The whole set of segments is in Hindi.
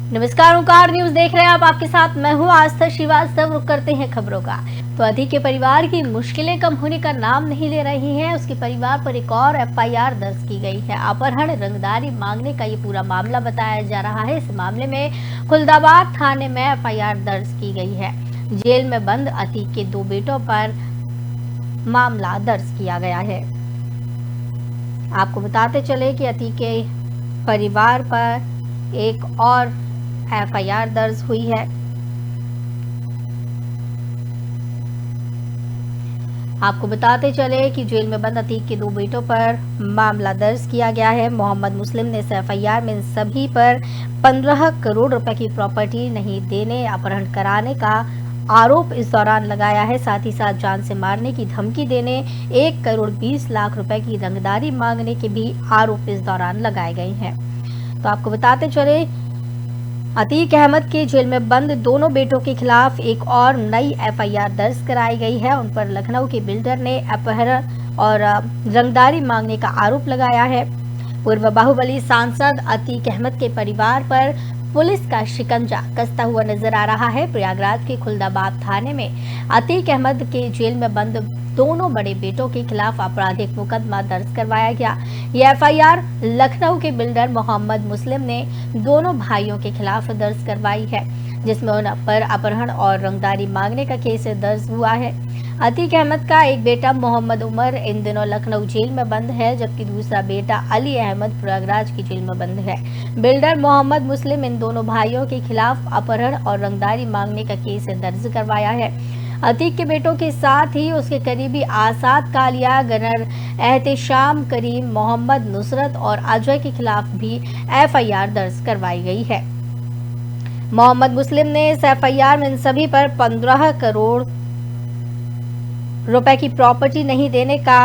नमस्कार, ओंकार न्यूज देख रहे हैं आप। आपके साथ मैं हूं आस्था श्रीवास्तव। रुक करते हैं खबरों का। तो अतीक के परिवार की मुश्किलें कम होने का नाम नहीं ले रही हैं। उसके परिवार पर एक और एफआईआर दर्ज की गई है। अपहरण, रंगदारी मांगने का ये पूरा मामला बताया जा रहा है। इस मामले में खुलदाबाद थाने में एफआईआर दर्ज की गई है। जेल में बंद अतीक के 2 बेटों पर मामला दर्ज किया गया है। आपको बताते चले कि अतीक के परिवार पर एक और एफआईआर दर्ज हुई है। आपको बताते चले कि जेल में बंद अतीक के 2 बेटों पर मामला दर्ज किया गया है। मोहम्मद मुस्लिम ने इस एफआईआर में इन सभी पर 15 करोड़ रुपए की प्रॉपर्टी नहीं देने, अपहरण कराने का आरोप इस दौरान लगाया है। साथ ही साथ जान से मारने की धमकी देने, 1 करोड़ 20 लाख रुपए की रंगदारी मांगने के भी आरोप इस दौरान लगाए गए हैं। तो आपको बताते चले, अतीक अहमद के जेल में बंद दोनों बेटों के खिलाफ एक और नई एफआईआर दर्ज कराई गई है। उन पर लखनऊ के बिल्डर ने अपहरण और रंगदारी मांगने का आरोप लगाया है। पूर्व बाहुबली सांसद अतीक अहमद के परिवार पर पुलिस का शिकंजा कसता हुआ नजर आ रहा है। प्रयागराज के खुलदाबाद थाने में अतीक अहमद के जेल में बंद दोनों बड़े बेटों के खिलाफ आपराधिक मुकदमा दर्ज करवाया गया। यह एफआईआर लखनऊ के बिल्डर मोहम्मद मुस्लिम ने दोनों भाइयों के खिलाफ दर्ज करवाई है, जिसमें उन पर अपहरण और रंगदारी मांगने का केस दर्ज हुआ है। अतीक अहमद का एक बेटा मोहम्मद उमर इन दिनों लखनऊ जेल में बंद है, जबकि दूसरा बेटा अली अहमद प्रयागराज की जेल में बंद है। बिल्डर मोहम्मद मुस्लिम इन दोनों भाइयों के खिलाफ अपहरण और रंगदारी मांगने का केस दर्ज करवाया है। अतीक के बेटों के साथ ही उसके करीबी आसाद कालिया, गनर एहतेशाम, करीम, मोहम्मद नुसरत और अजय के खिलाफ भी एफआईआर दर्ज करवाई गई है। मोहम्मद मुस्लिम ने इस एफआईआर में इन सभी पर 15 करोड़ रुपए की प्रॉपर्टी नहीं देने का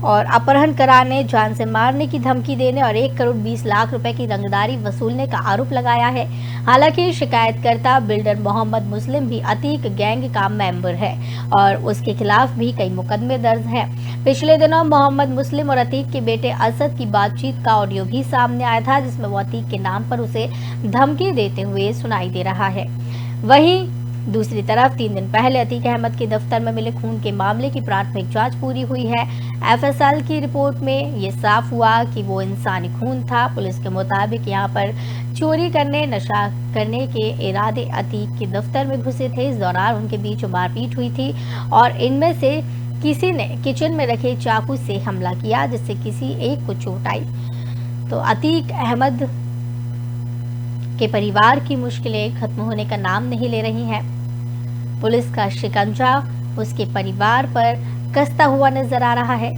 और अपहरण कराने, जान से मारने की धमकी देने और 1 करोड़ 20 लाख रुपए की रंगदारी वसूलने का आरोप लगाया है। हालांकि शिकायतकर्ता बिल्डर मोहम्मद मुस्लिम भी अतीक गैंग का मेंबर है और उसके खिलाफ भी कई मुकदमे दर्ज हैं। पिछले दिनों मोहम्मद मुस्लिम और अतीक के बेटे असद की बातचीत का ऑडियो भी सामने आया था, जिसमें वो अतीक के नाम पर उसे धमकी देते हुए सुनाई दे रहा है। वहीं दूसरी तरफ 3 दिन पहले अतीक अहमद के दफ्तर में मिले खून के मामले की प्राथमिक जांच पूरी हुई है। एफएसएल की रिपोर्ट में ये साफ हुआ कि वो इंसानी खून था। पुलिस के मुताबिक यहां पर चोरी करने, नशा करने के इरादे अतीक के दफ्तर में घुसे थे। इस दौरान उनके बीच मारपीट हुई थी और इनमें से किसी ने किचन में रखे चाकू से हमला किया, जिससे किसी एक को चोट आई। तो अतीक अहमद के परिवार की मुश्किलें खत्म होने का नाम नहीं ले रही हैं। पुलिस का शिकंजा उसके परिवार पर कसता हुआ नजर आ रहा है।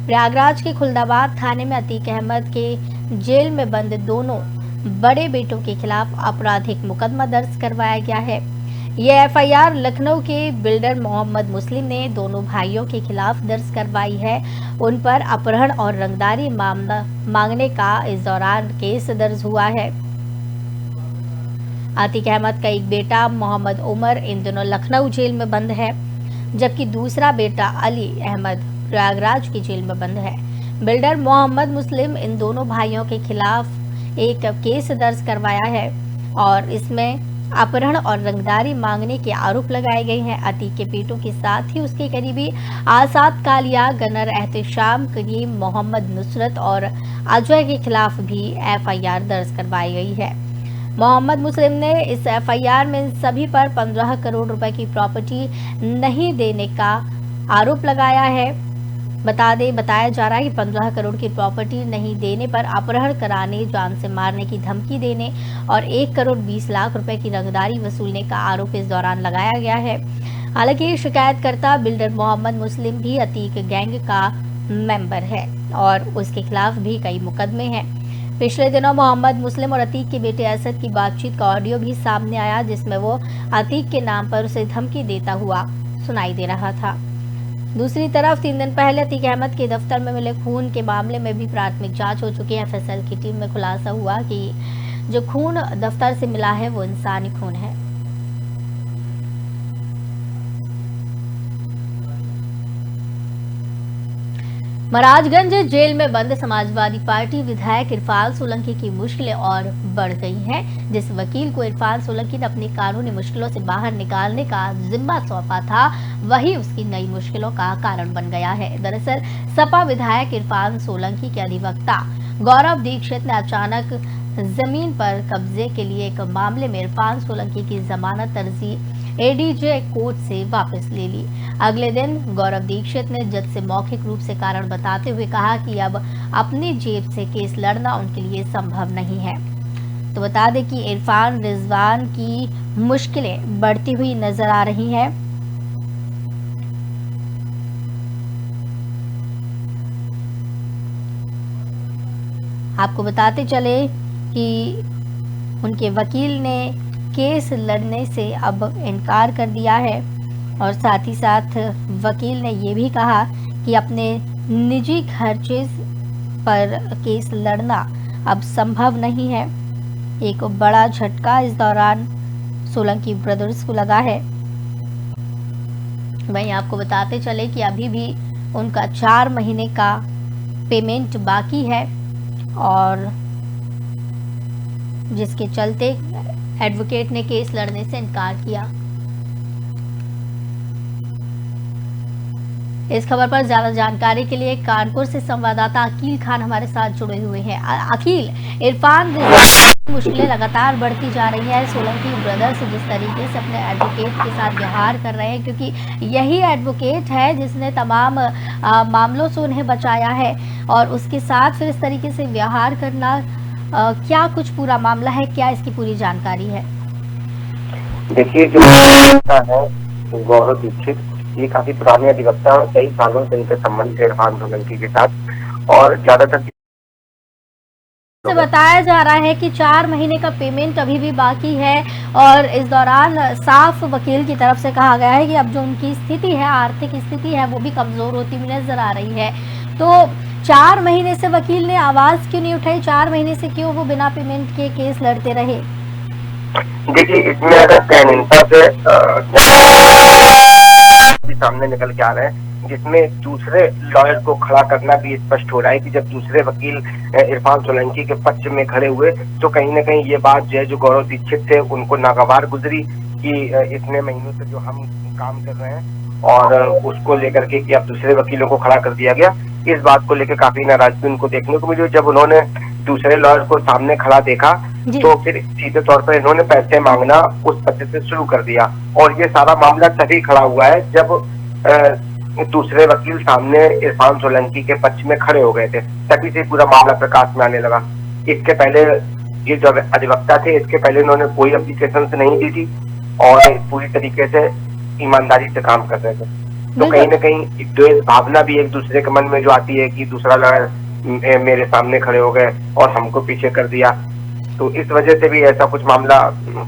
प्रयागराज के खुलदाबाद थाने में अतीक अहमद के जेल में बंद दोनों बड़े बेटों के खिलाफ आपराधिक मुकदमा दर्ज करवाया गया है। यह एफआईआर लखनऊ के बिल्डर मोहम्मद मुस्लिम ने दोनों भाइयों के खिलाफ दर्ज करवाई है। उन पर अपहरण और रंगदारी मामला मांगने का इस दौरान केस दर्ज हुआ है। अतीक अहमद का एक बेटा मोहम्मद उमर इन दिनों लखनऊ जेल में बंद है, जबकि दूसरा बेटा अली अहमद प्रयागराज की जेल में बंद है। बिल्डर मोहम्मद मुस्लिम इन दोनों भाइयों के खिलाफ एक केस दर्ज करवाया है और इसमें अपहरण और रंगदारी मांगने के आरोप लगाए गए हैं। अतीक के बेटों के साथ ही उसके करीबी आसाद कालिया, गनर एहतेशाम, करीम, मोहम्मद नुसरत और अजय के खिलाफ भी एफआईआर दर्ज करवाई गई है। मोहम्मद मुस्लिम ने इस एफआईआर में सभी पर 15 करोड़ रुपए की प्रॉपर्टी नहीं देने का आरोप लगाया है। बताया जा रहा है कि 15 करोड़ की प्रॉपर्टी नहीं देने पर अपहरण कराने, जान से मारने की धमकी देने और 1 करोड़ 20 लाख रुपए की रंगदारी वसूलने का आरोप इस दौरान लगाया गया है। हालांकि शिकायतकर्ता बिल्डर मोहम्मद मुस्लिम भी अतीक गैंग का मेंबर है और उसके खिलाफ भी कई मुकदमे हैं। पिछले दिनों मोहम्मद मुस्लिम और अतीक के बेटे असद की बातचीत का ऑडियो भी सामने आया, जिसमें वो अतीक के नाम पर उसे धमकी देता हुआ सुनाई दे रहा था। दूसरी तरफ 3 दिन पहले अतीक अहमद के दफ्तर में मिले खून के मामले में भी प्राथमिक जांच हो चुकी है। एफएसएल की टीम में खुलासा हुआ कि जो खून दफ्तर से मिला है वो इंसानी खून है। महाराजगंज जेल में बंद समाजवादी पार्टी विधायक इरफान सोलंकी की मुश्किलें और बढ़ गई हैं। जिस वकील को इरफान सोलंकी ने अपनी कानूनी मुश्किलों से बाहर निकालने का जिम्मा सौंपा था, वही उसकी नई मुश्किलों का कारण बन गया है। दरअसल सपा विधायक इरफान सोलंकी के अधिवक्ता गौरव दीक्षित ने अचानक जमीन पर कब्जे के लिए एक मामले में इरफान सोलंकी की जमानत अर्जी एडीजे कोर्ट से वापस ले ली। अगले दिन गौरव दीक्षित ने जज से मौखिक रूप से कारण बताते हुए कहा कि अब अपनी जेब से केस लड़ना उनके लिए संभव नहीं है। तो बता दें कि इरफान रिजवान की मुश्किलें बढ़ती हुई नजर आ रही हैं। आपको बताते चले कि उनके वकील ने केस लड़ने से अब इनकार कर दिया है और साथ ही साथ वकील ने ये भी कहा कि अपने निजी खर्चे पर केस लड़ना अब संभव नहीं है। एक बड़ा झटका इस दौरान सोलंकी ब्रदर्स को लगा है। वहीं आपको बताते चले कि अभी भी उनका 4 महीने का पेमेंट बाकी है और जिसके चलते एडवोकेट ने केस लड़ने से इनकार किया। इस खबर पर ज्यादा जानकारी के लिए कानपुर से संवाददाता अकील खान हमारे साथ जुड़े हुए हैं। अकील, इरफान मुश्किलें लगातार बढ़ती जा रही है। सोलंकी ब्रदर्स जिस तरीके से अपने एडवोकेट के साथ व्यवहार कर रहे हैं, क्योंकि यही एडवोकेट है जिसने तमाम मामलों से उन्हें बचाया है और उसके साथ फिर इस तरीके से व्यवहार करना, क्या कुछ पूरा मामला है, क्या इसकी पूरी जानकारी है? देखिए, जो अधिवक्ता है गौरव दीक्षित, ये काफी पुराने अधिवक्ता और कई सालों से इनके संबंध थे इरफान सोलंकी के साथ और ज्यादातर से बताया जा रहा है कि 4 महीने का पेमेंट अभी भी बाकी है और इस दौरान साफ वकील की तरफ से कहा गया है कि अब जो उनकी स्थिति है, आर्थिक स्थिति है, वो भी कमजोर होती हुई नजर आ रही है। तो 4 महीने से वकील ने आवाज क्यों नहीं उठाई? 4 महीने से क्यों वो बिना पेमेंट के केस लड़ते रहे? देखिए, इसमें अगर कैनिंसा से सामने निकल के आ रहे हैं, जिसमें दूसरे लॉयर को खड़ा करना भी स्पष्ट हो रहा है कि जब दूसरे वकील इरफान सोलंकी के पक्ष में खड़े हुए तो कहीं ना कहीं ये बात जो है, जो गौरव दीक्षित थे, उनको नागवार गुजरी कि इतने महीनों से जो हम काम कर रहे हैं और उसको लेकर के कि अब दूसरे वकीलों को खड़ा कर दिया गया। इस बात को लेकर काफी नाराजगी उनको देखने को मिली। जब उन्होंने दूसरे लॉयर को सामने खड़ा देखा तो फिर सीधे तौर पर इन्होंने पैसे मांगना उस पक्ष से शुरू कर दिया और ये सारा मामला तभी खड़ा हुआ है जब दूसरे वकील सामने इरफान सोलंकी के पक्ष में खड़े हो गए थे, तभी से पूरा मामला प्रकाश में आने लगा। इसके पहले ये जो अधिवक्ता थे, इसके पहले इन्होंने कोई एप्लीकेशन नहीं दी थी और पूरी तरीके से ईमानदारी से काम कर रहे थे। तो कहीं ना कहीं द्वेष भावना भी एक दूसरे के मन में जो आती है कि दूसरा लॉयर मेरे सामने खड़े हो गए और हमको पीछे कर दिया, तो इस वजह से भी ऐसा कुछ मामला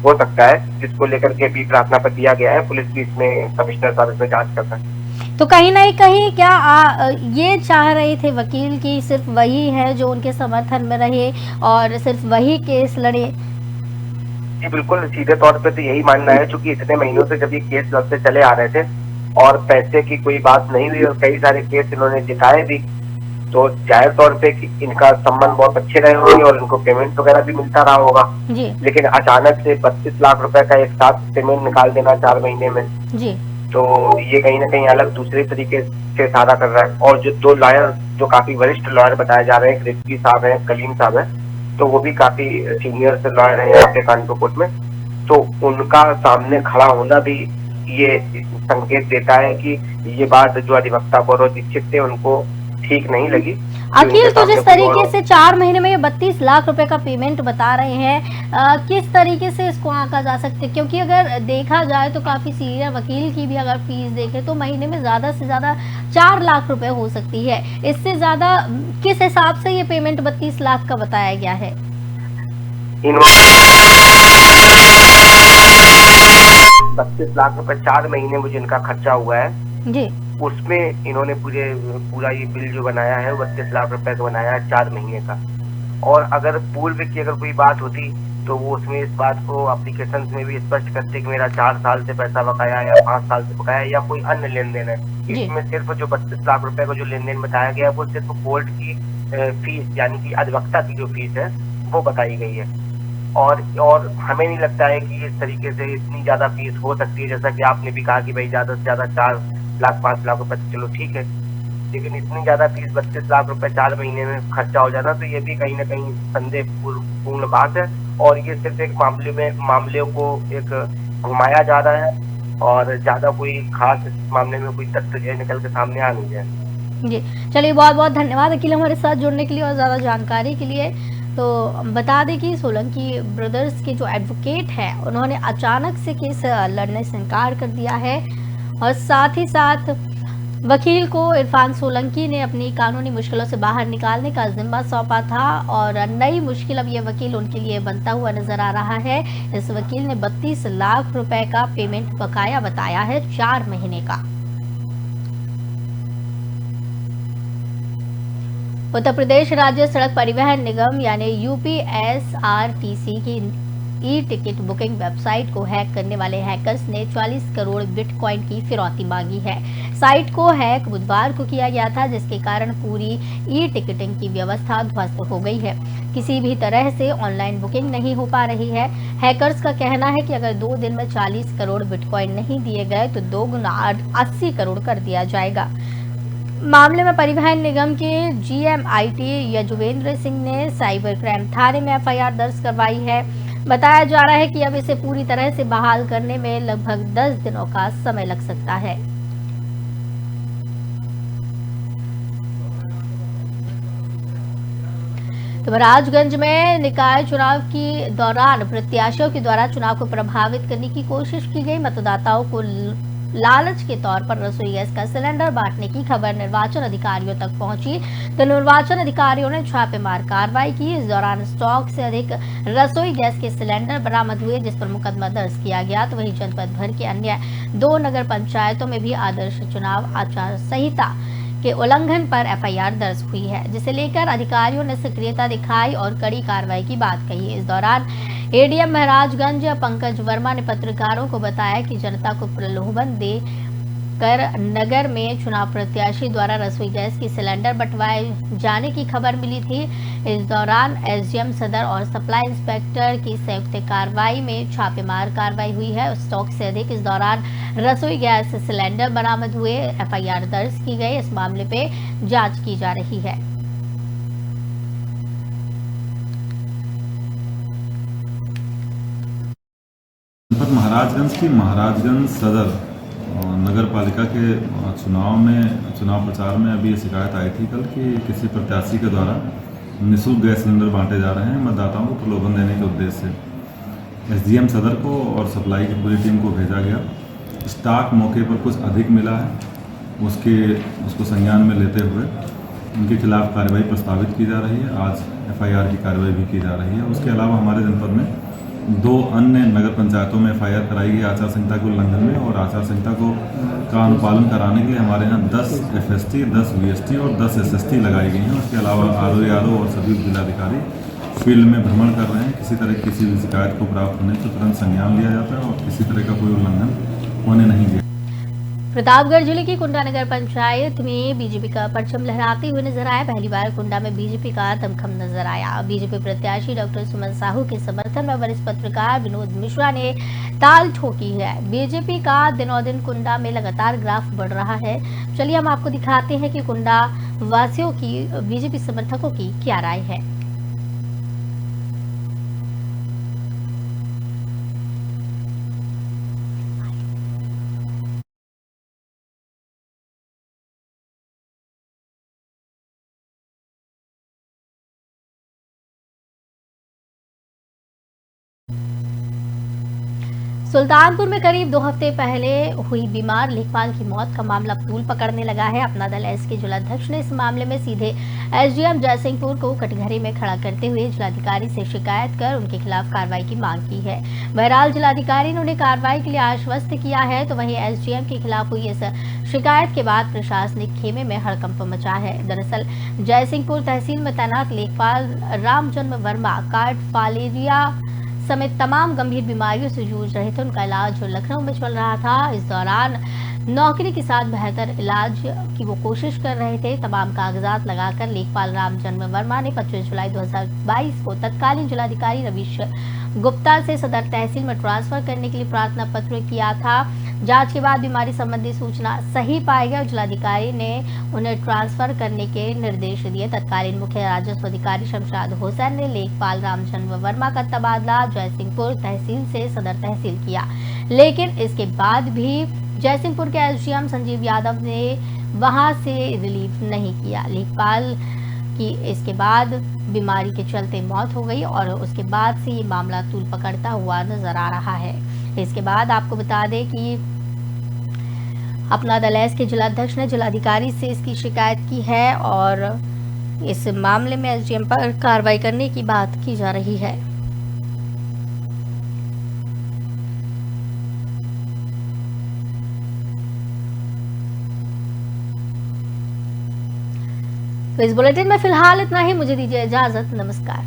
हो सकता है, जिसको लेकर के भी प्रार्थना पत्र दिया गया है। पुलिस भी इसमें, कमिश्नर साहब इसमें जांच कर रहे हैं। तो कहीं ना कहीं क्या ये चाह रहे थे वकील की सिर्फ वही है जो उनके समर्थन में रहे और सिर्फ वही केस लड़े? जी बिल्कुल, सीधे तौर पे तो यही मानना है, क्योंकि इतने महीनों से जब ये केस लड़ते चले आ रहे थे और पैसे की कोई बात नहीं हुई और कई सारे केस इन्होंने जिताए भी, तो जाहिर तौर पे कि इनका संबंध बहुत अच्छे रहे होंगे और इनको पेमेंट वगैरह भी मिलता रहा होगा जी। लेकिन अचानक से 32 लाख रुपए का एक साथ पेमेंट निकाल देना 4 महीने में जी, तो ये कहीं ना कहीं अलग दूसरे तरीके से साझा कर रहा है। और जो 2 लॉयर जो काफी वरिष्ठ लॉयर बताए जा रहे हैं, रिजवी साहब हैं, कलीम साहब हैं, तो वो भी काफी सीनियर से लॉयर है यहाँ पे कानपुर कोर्ट में, तो उनका सामने खड़ा होना भी ये संकेत देता है कि ये बात जो अधिवक्ता गौरव दीक्षित थे उनको ठीक नहीं लगी। अखिल, तो जिस तरीके से 4 महीने में ये 32 लाख रुपए का पेमेंट बता रहे हैं, किस तरीके से इसको आंका जा सकते हैं? क्योंकि अगर देखा जाए तो काफी सीनियर वकील की भी अगर फीस देखें तो महीने में ज्यादा से ज्यादा 4 लाख रुपए हो सकती है। इससे ज्यादा किस हिसाब से ये पेमेंट 32 लाख का बताया गया है? 32 लाख रुपए 4 महीने में जिनका खर्चा हुआ है जी, उसमें इन्होंने पूरा ये बिल जो बनाया है 32 लाख रुपए का बनाया है 4 महीने का। और अगर पूर्व की अगर कोई बात होती तो वो उसमें इस बात को एप्लीकेशन में भी स्पष्ट करते कि मेरा 4 साल से पैसा बकाया या 5 साल से बकाया या कोई अन्य लेन देन है, जी। इसमें सिर्फ जो 32 लाख रुपए का जो लेन देन बताया गया है वो सिर्फ कोर्ट की फीस यानी कि अधिवक्ता की जो फीस है वो बताई गई है। और हमें नहीं लगता है कि इस तरीके से इतनी ज्यादा फीस हो सकती है, जैसा कि आपने भी कहा कि भाई ज्यादा से ज्यादा 4 लाख 5 लाख रुपए तो चलो ठीक है, लेकिन इतनी ज्यादा फीस 32 लाख रुपए 4 महीने में खर्चा हो जाना तो ये भी कहीं ना कहीं संदेह पूर्ण बात है। और ये सिर्फ एक मामले को एक घुमाया जा रहा है और ज्यादा कोई खास इस मामले में कोई तथ्य जो है निकल के सामने आ नहीं है। जी, चलिए बहुत बहुत धन्यवाद अकील हमारे साथ जुड़ने के लिए और ज़्यादा जानकारी के लिए। तो बता दें कि सोलंकी ब्रदर्स के जो एडवोकेट हैं उन्होंने अचानक से केस लड़ने से इनकार कर दिया है और साथ ही साथ वकील को इरफान सोलंकी ने अपनी कानूनी मुश्किलों से बाहर निकालने का जिम्मा सौंपा था और नई मुश्किल अब ये वकील उनके लिए बनता हुआ नजर आ रहा है। इस वकील ने 32 लाख रुपए का पेमेंट बकाया बताया है 4 महीने का। उत्तर प्रदेश राज्य सड़क परिवहन निगम यानी यूपीएसआरटीसी की ई टिकट बुकिंग वेबसाइट को हैक करने वाले हैकर्स ने 40 करोड़ बिटकॉइन की फिरौती मांगी है। साइट को हैक बुधवार को किया गया था, जिसके कारण पूरी ई टिकटिंग की व्यवस्था ध्वस्त हो गई है। किसी भी तरह से ऑनलाइन बुकिंग नहीं हो पा रही है। हैकर्स का कहना है कि अगर 2 दिन में 40 करोड़ बिटकॉइन नहीं दिए गए तो 2 गुना 80 करोड़ कर दिया जाएगा। मामले में परिवहन निगम के जीएमआईटी यजुवेंद्र सिंह ने साइबर क्राइम थाने में एफआईआर दर्ज करवाई है। बताया जा रहा है कि अब इसे पूरी तरह से बहाल करने में लगभग 10 दिनों का समय लग सकता है। तो महाराजगंज में निकाय चुनाव के दौरान प्रत्याशियों के द्वारा चुनाव को प्रभावित करने की कोशिश की गई। मतदाताओं को लालच के तौर पर रसोई गैस का सिलेंडर बांटने की खबर निर्वाचन अधिकारियों तक पहुंची तो निर्वाचन अधिकारियों ने छापेमार कार्रवाई की। इस दौरान स्टॉक से अधिक रसोई गैस के सिलेंडर बरामद हुए, जिस पर मुकदमा दर्ज किया गया। तो वहीं जनपद भर के अन्य 2 नगर पंचायतों में भी आदर्श चुनाव आचार संहिता के उल्लंघन पर एफआईआर दर्ज हुई है, जिसे लेकर अधिकारियों ने सक्रियता दिखाई और कड़ी कार्रवाई की बात कही। इस दौरान एडीएम महाराजगंज पंकज वर्मा ने पत्रकारों को बताया कि जनता को प्रलोभन दे कर नगर में चुनाव प्रत्याशी द्वारा रसोई गैस की सिलेंडर बंटवाए जाने की खबर मिली थी। इस दौरान एसडीएम सदर और सप्लाई इंस्पेक्टर की संयुक्त कार्रवाई में छापेमार कार्रवाई हुई है। स्टॉक से अधिक इस दौरान रसोई गैस सिलेंडर बरामद हुए। एफआईआर दर्ज की गई। इस मामले पे जांच की जा रही है। महाराजगंज की महाराजगंज सदर नगर पालिका के चुनाव प्रचार में अभी शिकायत आई थी कल कि किसी प्रत्याशी के द्वारा निःशुल्क गैस सिलेंडर बांटे जा रहे हैं मतदाताओं को प्रलोभन देने के उद्देश्य से। एसडीएम सदर को और सप्लाई की पूरी टीम को भेजा गया। स्टॉक मौके पर कुछ अधिक मिला है, उसको संज्ञान में लेते हुए उनके खिलाफ कार्रवाई प्रस्तावित की जा रही है। आज एफआईआर की कार्रवाई भी की जा रही है। उसके अलावा हमारे जनपद में 2 अन्य नगर पंचायतों में एफआईआर कराई गई आचार संहिता के उल्लंघन में, और आचार संहिता का अनुपालन कराने के लिए हमारे यहाँ 10 एफएसटी, 10 वीएसटी और 10 एसएसटी लगाई गई हैं। उसके अलावा आरओ और सभी जिलाधिकारी फील्ड में भ्रमण कर रहे हैं। किसी तरह किसी भी शिकायत को प्राप्त होने से तुरंत संज्ञान लिया जाता है और किसी तरह का कोई उल्लंघन होने नहीं दिया। प्रतापगढ़ जिले की कुंडा नगर पंचायत में बीजेपी का परचम लहराते हुए नजर आया। पहली बार कुंडा में बीजेपी का दमखम नजर आया। बीजेपी प्रत्याशी डॉक्टर सुमन साहू के समर्थन में वरिष्ठ पत्रकार विनोद मिश्रा ने ताल ठोकी है। बीजेपी का दिनों दिन कुंडा में लगातार ग्राफ बढ़ रहा है। चलिए हम आपको दिखाते हैं कि कुंडा वासियों की बीजेपी समर्थकों की क्या राय है। सुल्तानपुर में करीब 2 हफ्ते पहले हुई बीमार लेखपाल की मौत का मामला तूल पकड़ने लगा है। अपना दल एस के जिलाध्यक्ष ने इस मामले में सीधे एसडीएम जयसिंहपुर को कटघरे में खड़ा करते हुए जिलाधिकारी से शिकायत कर उनके खिलाफ कार्रवाई की मांग की है। बहरहाल जिलाधिकारी ने उन्हें कार्रवाई के लिए आश्वस्त किया है। तो वहीं एसडीएम के खिलाफ हुई इस शिकायत के बाद प्रशासनिक खेमे में हड़कंप मचा है। दरअसल जयसिंहपुर तहसील में तैनात लेखपाल रामजन्म वर्मा कार्ड फालेरिया समय तमाम गंभीर बीमारियों से जूझ रहे थे। उनका इलाज लखनऊ में चल रहा था। इस दौरान नौकरी के साथ बेहतर इलाज की वो कोशिश कर रहे थे। तमाम कागजात लगाकर लेखपाल रामचंद्र वर्मा ने 25 जुलाई 2022 को तत्कालीन जिलाधिकारी रवीश गुप्ता से सदर तहसील में ट्रांसफर करने के लिए प्रार्थना पत्र किया था। जांच के बाद बीमारी संबंधी सूचना सही पाई गई और जिलाधिकारी ने उन्हें ट्रांसफर करने के निर्देश दिए। तत्कालीन मुख्य राजस्व अधिकारी शमशाद हुसैन ने लेखपाल रामचंद्र वर्मा का तबादला जयसिंहपुर तहसील से सदर तहसील किया, लेकिन इसके बाद भी जयसिंहपुर के एसडीएम संजीव यादव ने वहां से रिलीफ नहीं किया। लेखपाल की इसके बाद बीमारी के चलते मौत हो गई और उसके बाद से ये मामला तूल पकड़ता हुआ नजर आ रहा है। इसके बाद आपको बता दें कि अपना दल के जिलाध्यक्ष ने जिलाधिकारी से इसकी शिकायत की है और इस मामले में एसडीएम पर कार्रवाई करने की बात की जा रही है। तो इस बुलेटिन में फिलहाल इतना ही। मुझे दीजिए इजाजत। नमस्कार।